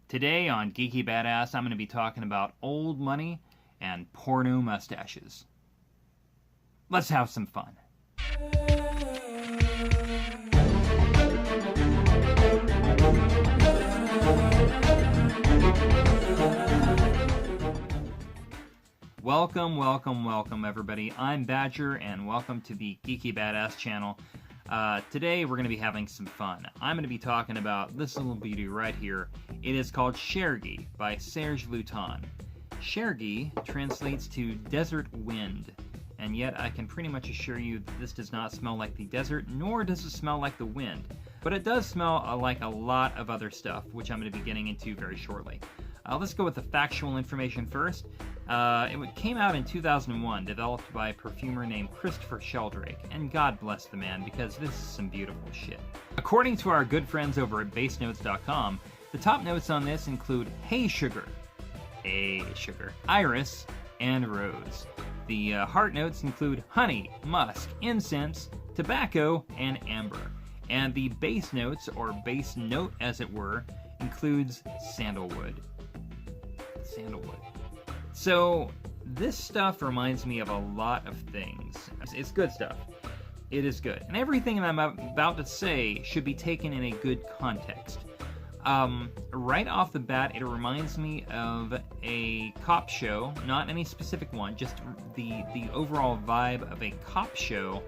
Today on Geeky Badass, I'm going to be talking about old money and porno mustaches. Let's have some fun. Welcome, everybody. I'm Badger, and welcome to the Geeky Badass channel. Today, we're going to be having some fun. I'm going to be talking about this little beauty right here. It is called Chergui by Serge Lutens. Chergui translates to desert wind, and yet I can pretty much assure you that this does not smell like the desert, nor does it smell like the wind. But it does smell like a lot of other stuff, which I'm going to be getting into very shortly. Let's go with the factual information first. It came out in 2001, developed by a perfumer named Christopher Sheldrake, and God bless the man, because this is some beautiful shit. According to our good friends over at basenotes.com, the top notes on this include hey sugar, iris, and rose. The heart notes include honey, musk, incense, tobacco, and amber. And the base notes, or base note as it were, includes sandalwood. So, this stuff reminds me of a lot of things. It's good stuff. It is good. And everything that I'm about to say should be taken in a good context. Right off the bat, it reminds me of a cop show. Not any specific one, just the overall vibe of a cop show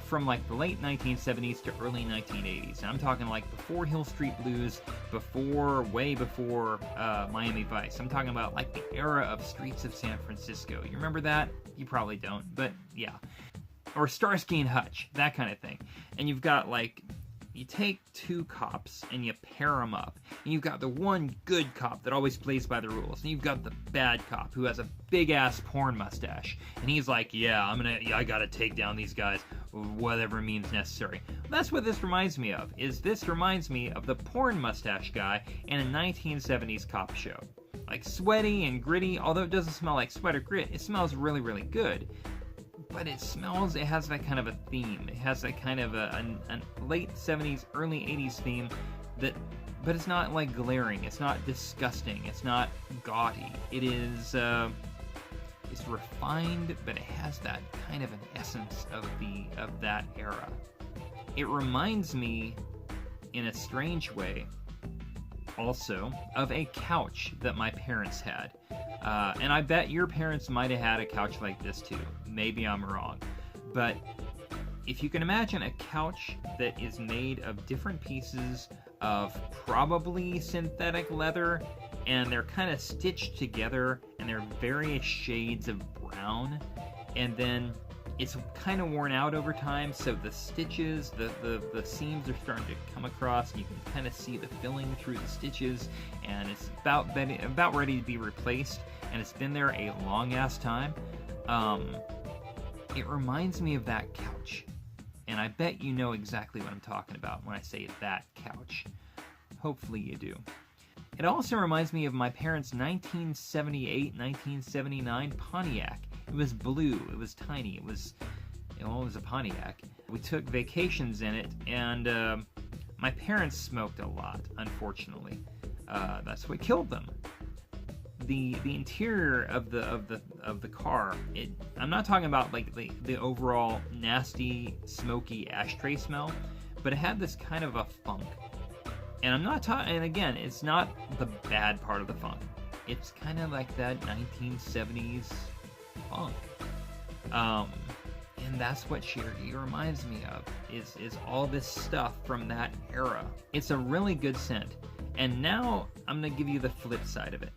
from like the late 1970s to early 1980s. And I'm talking like before Hill Street Blues, way before Miami Vice. I'm talking about like the era of Streets of San Francisco. You remember that? You probably don't, but yeah. Or Starsky and Hutch, that kind of thing. And you've got like, you take two cops and you pair them up. And you've got the one good cop that always plays by the rules. And you've got the bad cop who has a big-ass porn mustache. And he's like, yeah, I gotta take down these guys, whatever means necessary. That's what this reminds me of, this reminds me of the porn mustache guy in a 1970s cop show. Like sweaty and gritty, although it doesn't smell like sweat or grit, it smells really, really good. But it has that kind of a theme. It has that kind of a late 70s, early 80s theme, but it's not like glaring, it's not disgusting, it's not gaudy. It is, it's refined, but it has that kind of an essence of that era. It reminds me, in a strange way, also, of a couch that my parents had. And I bet your parents might have had a couch like this too. Maybe I'm wrong. But if you can imagine a couch that is made of different pieces of probably synthetic leather, and they're kind of stitched together, and they're various shades of brown, and then it's kind of worn out over time, so the stitches, the seams are starting to come across, and you can kind of see the filling through the stitches, and it's about ready to be replaced, and it's been there a long-ass time. It reminds me of that couch, and I bet you know exactly what I'm talking about when I say that couch. Hopefully you do. It also reminds me of my parents' 1978-1979 Pontiac. It was blue, it was tiny, it was a Pontiac. We took vacations in it, and my parents smoked a lot, unfortunately. That's what killed them. The interior of the car, I'm not talking about like the overall nasty, smoky ashtray smell, but it had this kind of a funk. And I'm not talking, and again, it's not the bad part of the funk. It's kind of like that 1970s funk. And that's what Chergui reminds me of, is all this stuff from that era. It's a really good scent. And now I'm going to give you the flip side of it.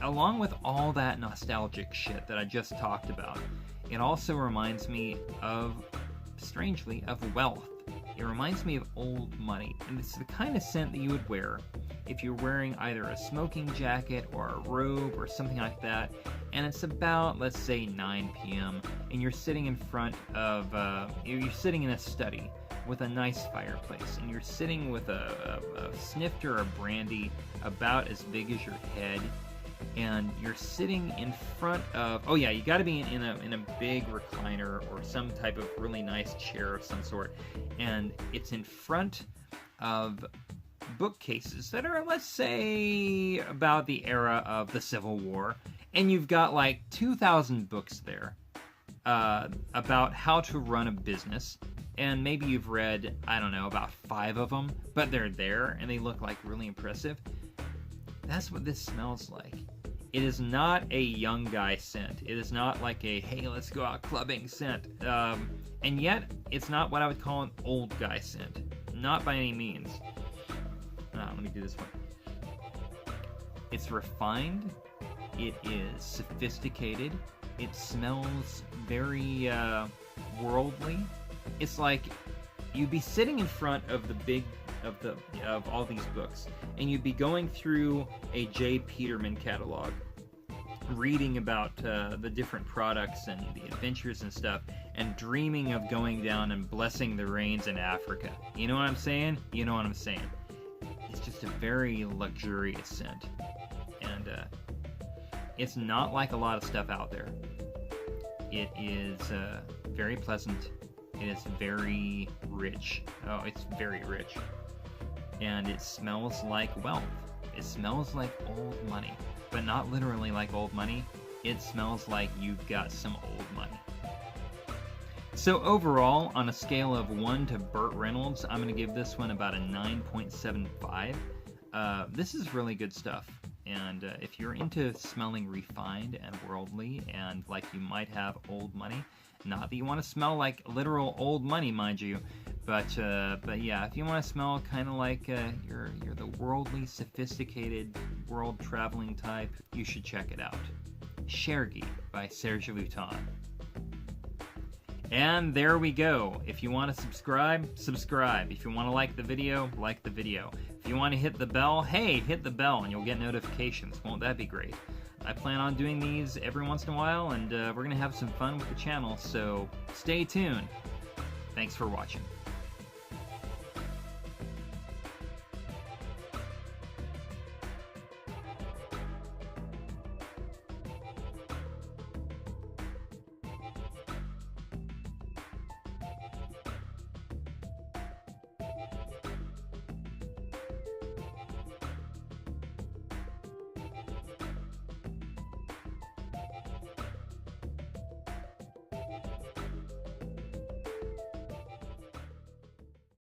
Along with all that nostalgic shit that I just talked about, it also reminds me of, strangely, of wealth. It reminds me of old money, and it's the kind of scent that you would wear if you're wearing either a smoking jacket or a robe or something like that, and it's about, let's say, 9 p.m., and you're sitting in front of, you're sitting in a study with a nice fireplace, and you're sitting with a snifter of brandy about as big as your head, and you're sitting in front of, oh yeah, you got to be in a big recliner or some type of really nice chair of some sort, and it's in front of bookcases that are, let's say, about the era of the Civil War, and you've got like 2,000 books there about how to run a business, and maybe you've read, I don't know, about 5 of them, but they're there and they look like really impressive. That's what this smells like. It is not a young guy scent. It is not like a, hey, let's go out clubbing scent. And yet, it's not what I would call an old guy scent. Not by any means. Let me do this one. It's refined. It is sophisticated. It smells very worldly. It's like you'd be sitting in front of of all these books, and you'd be going through a J. Peterman catalog, reading about the different products and the adventures and stuff, and dreaming of going down and blessing the rains in Africa. You know what I'm saying? You know what I'm saying. It's just a very luxurious scent, and it's not like a lot of stuff out there. It is very pleasant. It is very rich. Oh, it's very rich. And it smells like wealth. It smells like old money. But not literally like old money. It smells like you've got some old money. So overall, on a scale of 1 to Burt Reynolds, I'm going to give this one about a 9.75. This is really good stuff. And if you're into smelling refined and worldly, and like you might have old money, not that you want to smell like literal old money, mind you, but yeah, if you want to smell kind of like you're the worldly, sophisticated, world-traveling type, you should check it out. Chergui by Serge Lutens. And there we go. If you want to subscribe, subscribe. If you want to like the video, like the video. If you want to hit the bell, hey, hit the bell and you'll get notifications. Won't that be great? I plan on doing these every once in a while, and we're going to have some fun with the channel, so stay tuned. Thanks for watching.